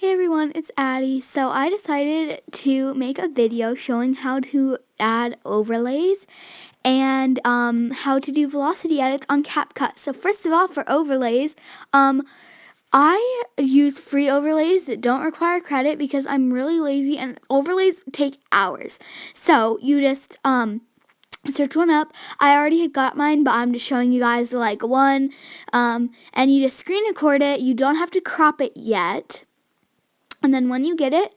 Hey everyone, it's Addie. So I decided to make a video showing how to add overlays and how to do velocity edits on CapCut. So first of all, for overlays, I use free overlays that don't require credit because I'm really lazy and overlays take hours. So you just search one up. I already had got mine, but I'm just showing you guys like one, and you just screen record it. You don't have to crop it yet. And then when you get it,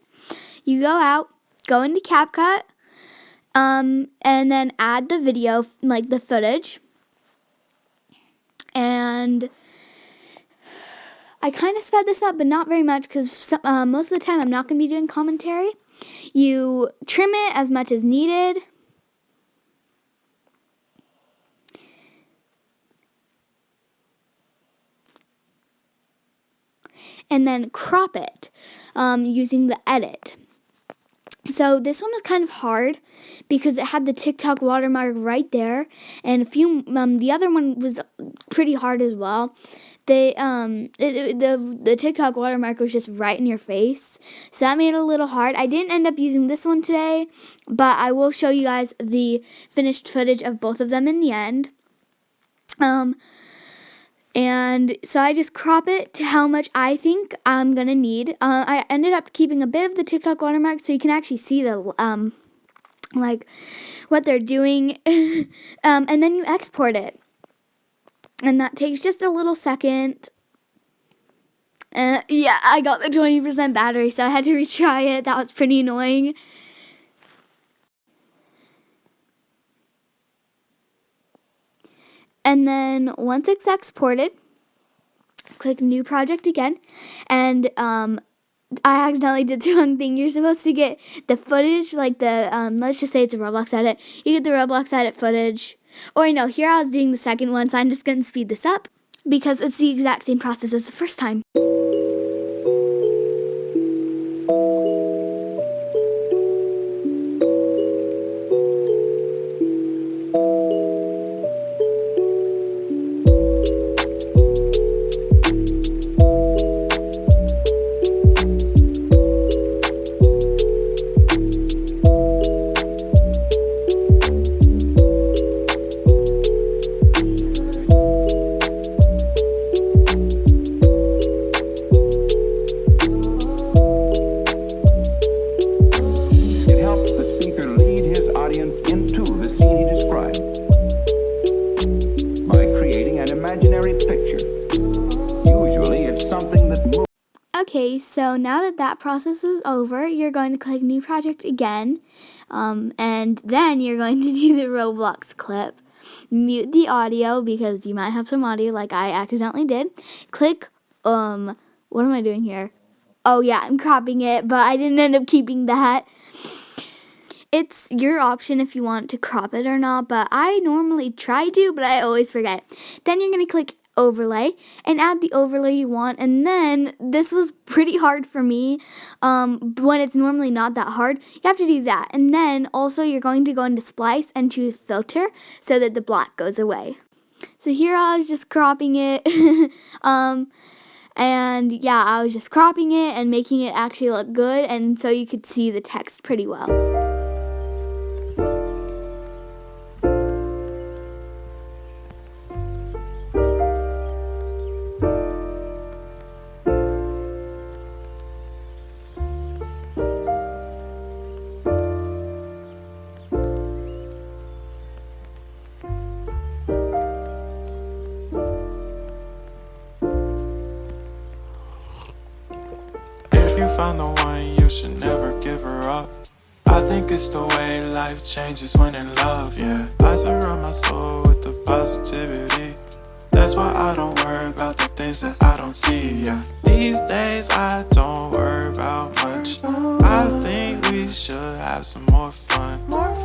you go into CapCut, and then add the video, like the footage. And I kind of sped this up, but not very much because most of the time I'm not going to be doing commentary. You trim it as much as needed. And then crop it using the edit. So this one was kind of hard because it had the TikTok watermark right there, and the other one was pretty hard as well. The TikTok watermark was just right in your face, so that made it a little hard. I didn't end up using this one today, but I will show you guys the finished footage of both of them in the end. And so I just crop it to how much I think I'm going to need. I ended up keeping a bit of the TikTok watermark so you can actually see the, like, what they're doing. And then you export it. And that takes just a little second. Yeah, I got the 20% battery, so I had to retry it. That was pretty annoying. And then once it's exported, click New Project again, and I accidentally did the wrong thing. You're supposed to get the footage, like the, let's just say it's a Roblox edit. You get the Roblox edit footage. Or no, here I was doing the second one, so I'm just going to speed this up because it's the exact same process as the first time. Okay, so now that process is over, you're going to click New Project again, and then you're going to do the Roblox clip. Mute the audio because you might have some audio like I accidentally did. Click, what am I doing here? Oh yeah, I'm cropping it, but I didn't end up keeping that. It's your option if you want to crop it or not, but I normally try to, but I always forget. Then you're going to click overlay and add the overlay you want, and then this was pretty hard for me when it's normally not that hard. You have to do that, and then also you're going to go into splice and choose filter so that the black goes away. So here I was just cropping it and yeah, I was just cropping it and making it actually look good, and so you could see the text pretty well. If you found the one, you should never give her up. I think it's the way life changes when in love, yeah. I surround my soul with the positivity. That's why I don't worry about the things that I don't see, yeah. These days I don't worry about much. I think we should have some more fun.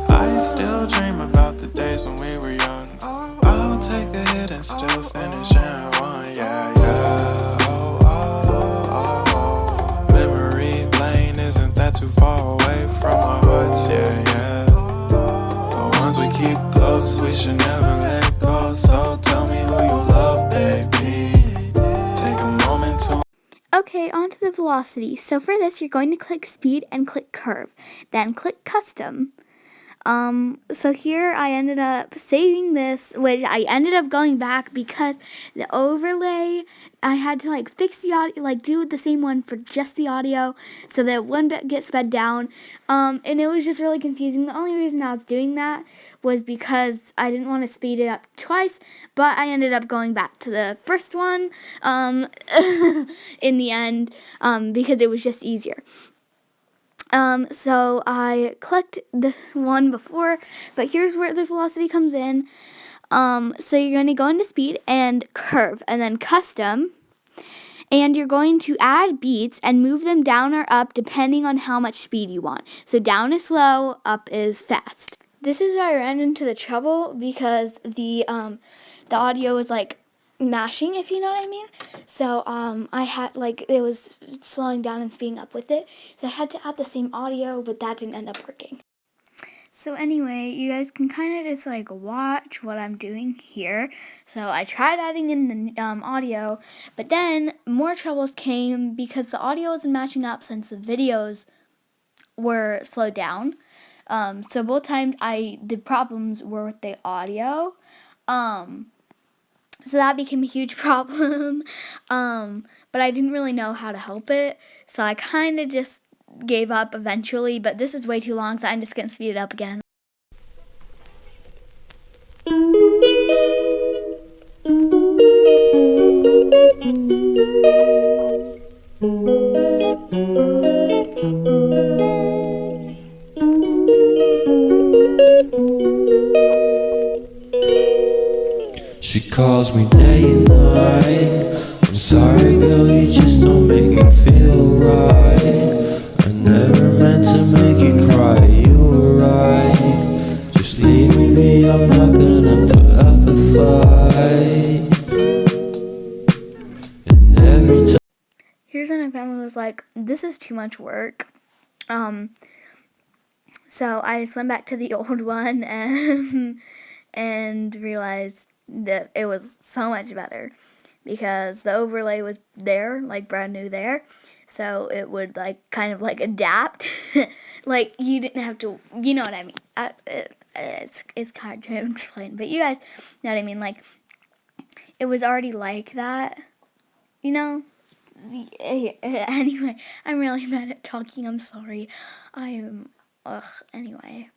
I still dream about the days when we were young. I'll take a hit and still finish in one, yeah, yeah. Too far away from our hearts, yeah, yeah. The ones we keep close, we should never let go. So tell me who you love, baby. Take a moment to... Okay, on to the vlog. velocity. So for this, you're going to click speed and click curve, then click custom. So here I ended up saving this, which I ended up going back because the overlay, I had to like fix the audio, like do the same one for just the audio so that it wouldn't get sped down. And it was just really confusing. The only reason I was doing that was because I didn't want to speed it up twice, but I ended up going back to the first one, in the end, because it was just easier. So I clicked the one before, but here's where the velocity comes in. So you're going to go into speed and curve and then custom, and you're going to add beats and move them down or up depending on how much speed you want. So down is slow, up is fast. This is where I ran into the trouble because the audio was like mashing, if you know what I mean. So I had like it was slowing down and speeding up with it, so I had to add the same audio, but that didn't end up working. So anyway, you guys can kind of just like watch what I'm doing here. So I tried adding in the audio, but then more troubles came because the audio wasn't matching up since the videos were slowed down. So both times the problems were with the audio. So that became a huge problem, but I didn't really know how to help it, so I kind of just gave up eventually, but this is way too long, so I'm just going to speed it up again. She calls me day and night. I'm sorry girl, you just don't make me feel right. I never meant to make you cry, you were right. Just leave me be, I'm not gonna put up a fight. And every time Here's when my family was like, this is too much work. So I just went back to the old one and realized that it was so much better because the overlay was there, like brand new there, so it would like kind of like adapt. Like you didn't have to, you know what I mean. It's hard to explain, but you guys know what I mean. Like it was already like that, you know. Anyway, I'm really bad at talking. I'm sorry. Anyway.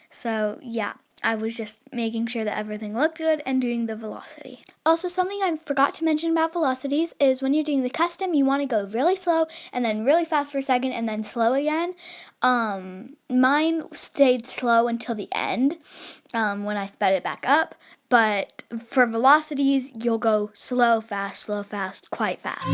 So, yeah, I was just making sure that everything looked good and doing the velocity. Also, something I forgot to mention about velocities is when you're doing the custom, you want to go really slow and then really fast for a second and then slow again. Mine stayed slow until the end when I sped it back up. But for velocities, you'll go slow, fast, quite fast.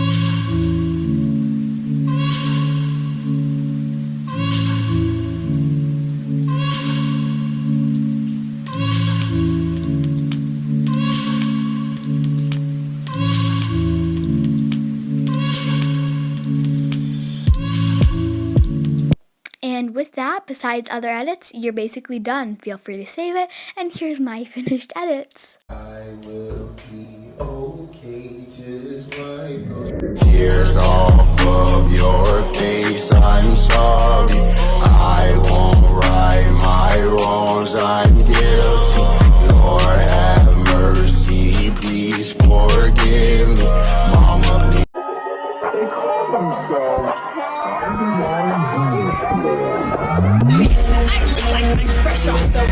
And with that, besides other edits, you're basically done. Feel free to save it, and here's my finished edits. I will be okay, just wipe those tears off of your face. I'm sorry, I won't right my wrongs, I'm guilty. Lord have mercy, please forgive me. Mama, please. I look like I'm fresh off the